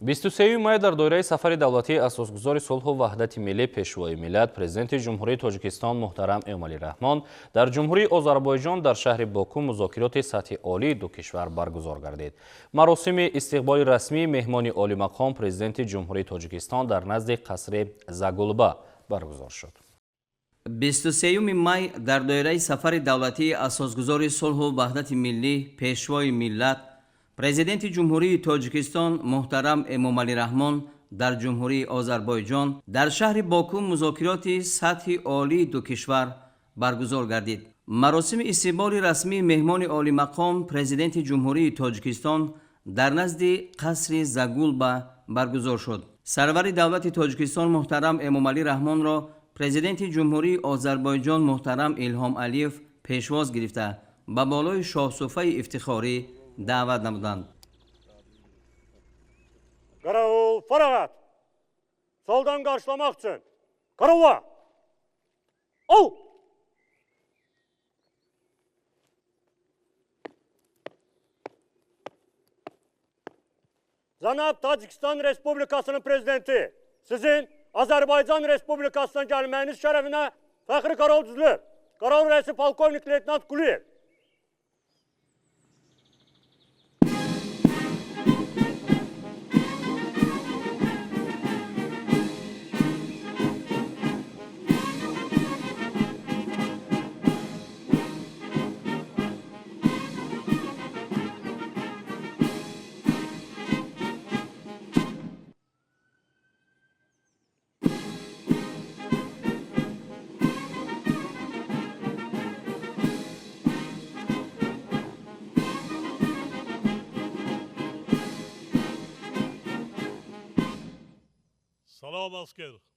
23 май дар доираи сафари давлатии асосгузори сулҳу ваҳдати миллӣ пешвои миллат президенти ҷумҳурии Тоҷикистон муҳтарам Эмомалӣ Раҳмон дар ҷумҳурии Озарбойҷон дар шаҳри Боку музокироти сатҳи олии ду кишвар баргузор гардид. Маросими истиқболи расмии меҳмони олимақом президенти ҷумҳурии Тоҷикистон дар назди қасри Загулба баргузор шуд. 23 май дар доираи сафари давлатии асосгузори сулҳу ваҳдати миллӣ пешвои миллат президенти ҷумҳурии Тоҷикистон муҳтарам Эмомалӣ Раҳмон дар ҷумҳурии Озарбойҷон дар шаҳри Боку музокироти сатҳи олии ду кишвар баргузор гардид. маросими истиқболи расмии меҳмони олимақом президенти ҷумҳурии Тоҷикистон дар назди қасри Загулба баргузор шуд. сарвари давлати Тоҷикистон муҳтарам Эмомалӣ Раҳмонро президенти ҷумҳурии Озарбойҷон муҳтарам Илҳом Алиев пешвоз гирифта ба болои шоҳсуфаи ифтихорӣ даъват намуданд. Qaravul, faragat! Soldan qarşılamaq üçün. Qaravula! Ol! Cənab Tacikistan Respublikasının prezidenti, sizin Azərbaycan Respublikasına gəlməyiniz şərəfinə fəxri qaravul düzülür. Qaravul rəisi polkovnik leytenant Quliyev. Salam asker.